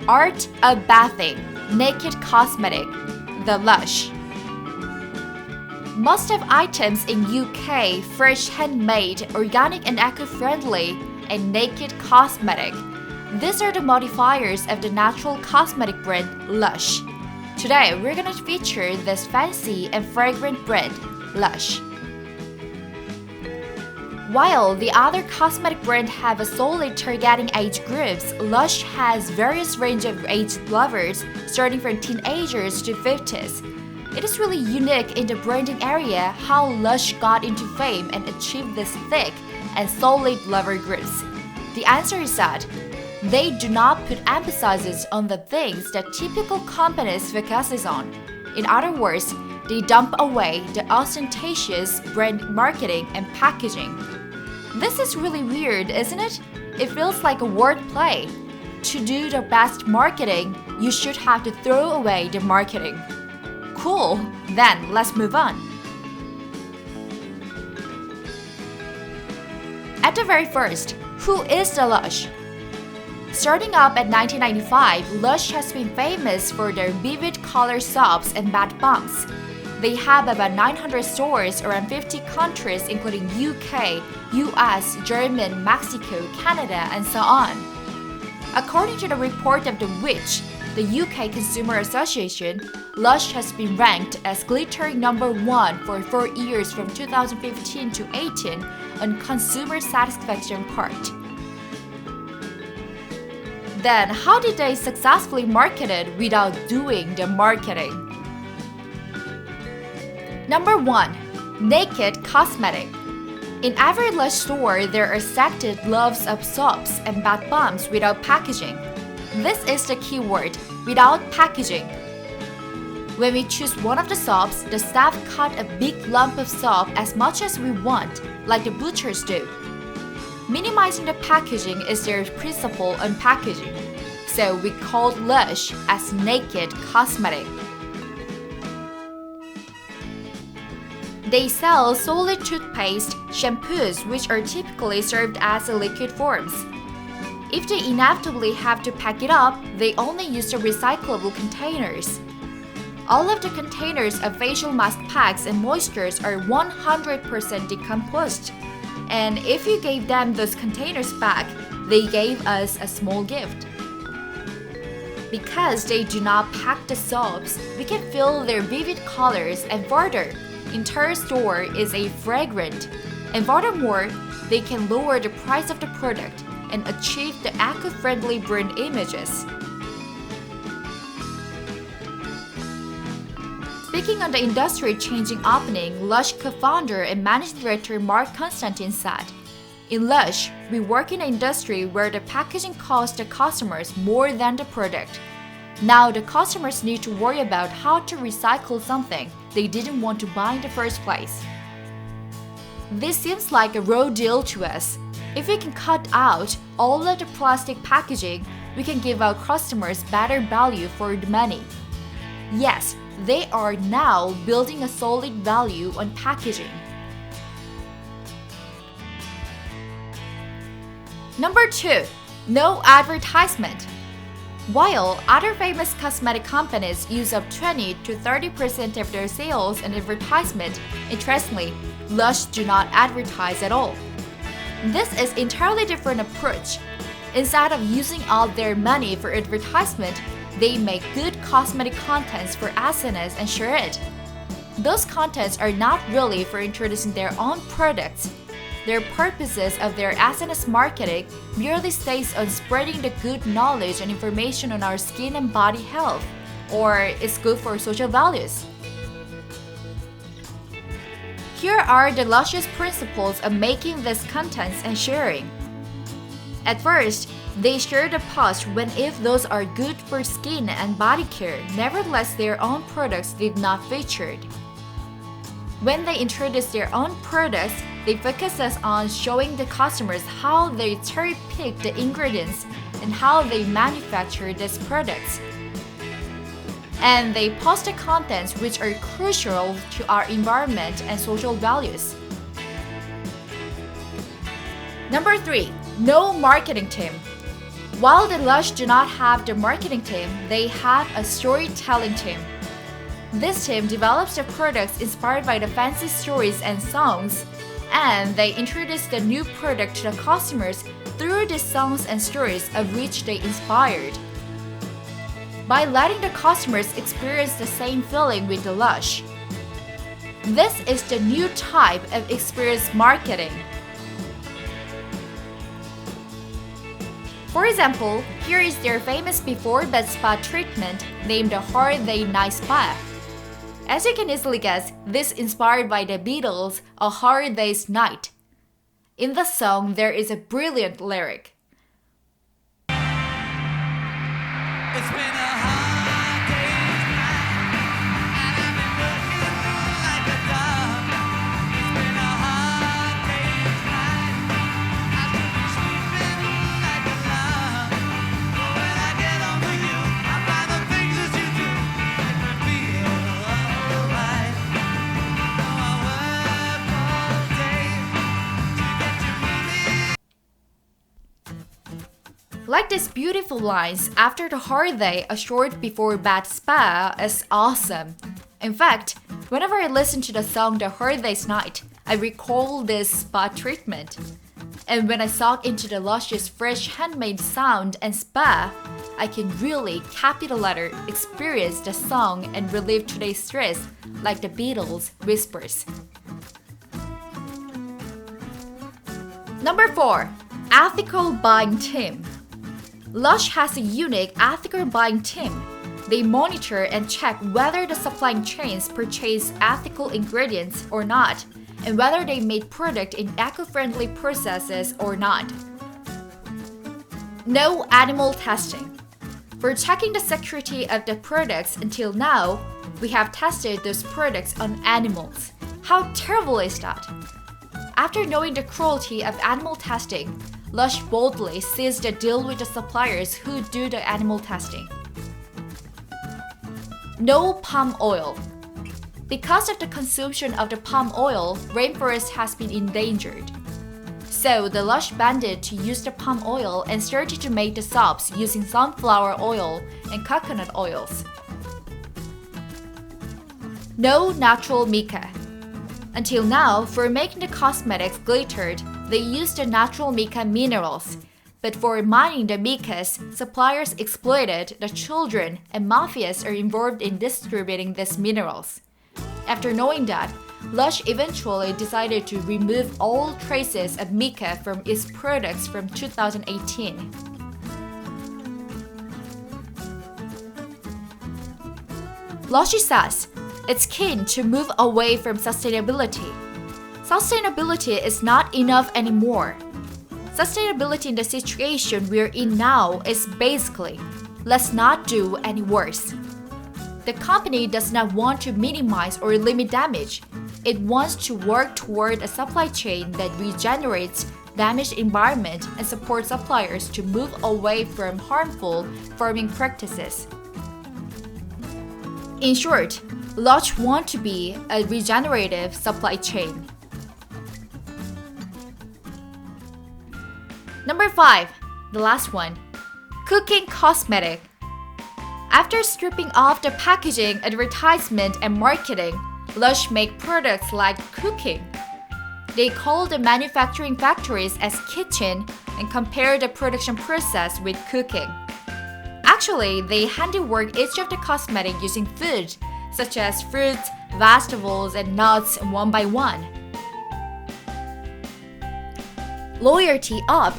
Art of Bathing, Naked Cosmetic, the Lush. Most of items in UK fresh, handmade, organic and eco-friendly, and Naked Cosmetic. These are the modifiers of the natural cosmetic brand Lush. Today, we're gonna feature this fancy and fragrant brand, Lush. While the other cosmetic brands have a solid targeting age groups, Lush has various range of age lovers starting from teenagers to 50s. It is really unique in the branding area how Lush got into fame and achieved this thick and solid lover groups. The answer is that they do not put emphasis on the things that typical companies focuses on. In other words, they dump away the ostentatious brand marketing and packaging. This is really weird, isn't it? It feels like a wordplay. To do the best marketing, you should have to throw away the marketing. Cool, then let's move on. At the very first, who is the Lush? Starting up at 1995, Lush has been famous for their vivid color soaps and bath bombs. They have about 900 stores around 50 countries including UK, US, Germany, Mexico, Canada, and so on. According to the report of The Witch, the UK Consumer Association, Lush has been ranked as glittering #1 for 4 years from 2015 to 18 on consumer satisfaction part. Then, how did they successfully market it without doing the marketing? Number 1. Naked Cosmetic. In every Lush store, there are sected loaves of soaps and bath bombs without packaging. This is the keyword, without packaging. When we choose one of the soaps, the staff cut a big lump of soap as much as we want, like the butchers do. Minimizing the packaging is their principle on packaging, so we called Lush as Naked Cosmetic. They sell solid toothpaste, shampoos which are typically served as liquid forms. If they inevitably have to pack it up, they only use the recyclable containers. All of the containers of facial mask packs and moistures are 100% decomposed. And if you gave them those containers back, they gave us a small gift. Because they do not pack the soaps, we can feel their vivid colors and further, entire store is a fragrant. And furthermore, they can lower the price of the product and achieve the eco-friendly brand images. Speaking on the industry-changing opening, Lush co-founder and managing director Mark Constantine said, "In Lush, we work in an industry where the packaging costs the customers more than the product. Now the customers need to worry about how to recycle something they didn't want to buy in the first place. This seems like a raw deal to us. If we can cut out all of the plastic packaging, we can give our customers better value for the money." Yes, they are now building a solid value on packaging. Number 2. No advertisement. While other famous cosmetic companies use up 20 to 30% of their sales on advertisement, interestingly, Lush do not advertise at all. This is an entirely different approach. Instead of using all their money for advertisement, they make good cosmetic contents for SNS and share it. Those contents are not really for introducing their own products. Their purposes of their SNS marketing merely stays on spreading the good knowledge and information on our skin and body health, or it's good for social values. Here are the Lush's principles of making these contents and sharing. At first, they share the post when if those are good for skin and body care, nevertheless their own products did not featured. When they introduce their own products, they focus us on showing the customers how they cherry-pick the ingredients and how they manufacture these products. And they post the contents which are crucial to our environment and social values. Number 3. No marketing team. While the Lush do not have the marketing team, they have a storytelling team. This team develops the products inspired by the fancy stories and songs, and they introduce the new product to the customers through the songs and stories of which they inspired. By letting the customers experience the same feeling with the Lush. This is the new type of experience marketing. For example, here is their famous before bed spa treatment named the Hard Day Night Spa. As you can easily guess, this is inspired by the Beatles' A Hard Day's Night. In the song, there is a brilliant lyric. It's been a hard day's night, and I've been working like a dog. It's been a hard day's night, I should be sleeping like a log. But when I get home to you, I find the things that you do make me feel alright. Now I work all day to get you really. Like these beautiful lines, after the hard day, a short before bed spa is awesome. In fact, whenever I listen to the song The Hard Day's Night, I recall this spa treatment. And when I soak into the luscious fresh handmade sound and spa, I can really capital letter experience the song and relieve today's stress like the Beatles whispers. Number 4. Ethical Buying Team. Lush has a unique ethical buying team. They monitor and check whether the supply chains purchase ethical ingredients or not, and whether they made product in eco-friendly processes or not. No animal testing. For checking the security of the products until now, we have tested those products on animals. How terrible is that? After knowing the cruelty of animal testing, Lush boldly seized a deal with the suppliers who do the animal testing. No palm oil. Because of the consumption of the palm oil, rainforest has been endangered. So the Lush banded to use the palm oil and started to make the soaps using sunflower oil and coconut oils. No natural mica. Until now, for making the cosmetics glittered, they used the natural mica minerals. But for mining the micas, suppliers exploited the children, and mafias are involved in distributing these minerals. After knowing that, Lush eventually decided to remove all traces of mica from its products from 2018. Lush says it's keen to move away from sustainability. Sustainability is not enough anymore. Sustainability in the situation we're in now is basically, let's not do any worse. The company does not want to minimize or limit damage. It wants to work toward a supply chain that regenerates damaged environment and supports suppliers to move away from harmful farming practices. In short, Lush want to be a regenerative supply chain. Number 5, the last one, cooking cosmetic. After stripping off the packaging, advertisement, and marketing, Lush make products like cooking. They call the manufacturing factories as kitchen and compare the production process with cooking. Actually, they handiwork each of the cosmetic using food, such as fruits, vegetables, and nuts one by one. Loyalty up,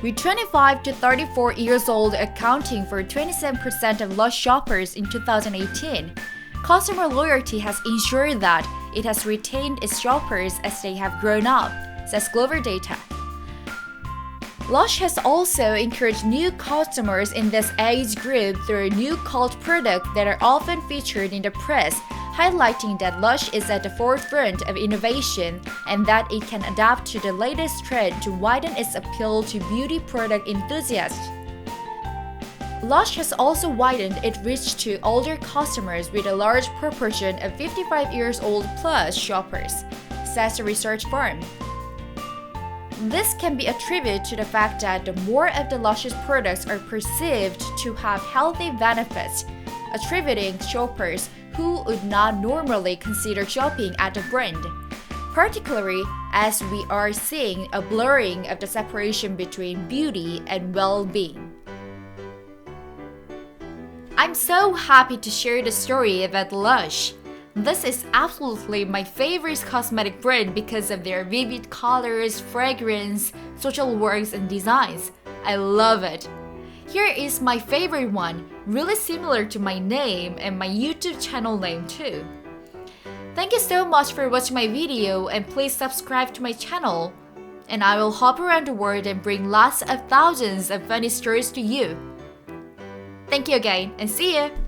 with 25 to 34 years old accounting for 27% of Lush shoppers in 2018. Customer loyalty has ensured that it has retained its shoppers as they have grown up, says Glover data. Lush has also encouraged new customers in this age group through new cult products that are often featured in the press, highlighting that Lush is at the forefront of innovation and that it can adapt to the latest trend to widen its appeal to beauty product enthusiasts. Lush has also widened its reach to older customers with a large proportion of 55 years old plus shoppers, says the research firm. This can be attributed to the fact that the more of the Lush's products are perceived to have healthy benefits, attributing shoppers who would not normally consider shopping at the brand, particularly as we are seeing a blurring of the separation between beauty and well-being. I'm so happy to share the story about Lush. This is absolutely my favorite cosmetic brand because of their vivid colors, fragrance, social works, and designs. I love it. Here is my favorite one, really similar to my name and my YouTube channel name too. Thank you so much for watching my video and please subscribe to my channel. And I will hop around the world and bring lots of thousands of funny stories to you. Thank you again and see you!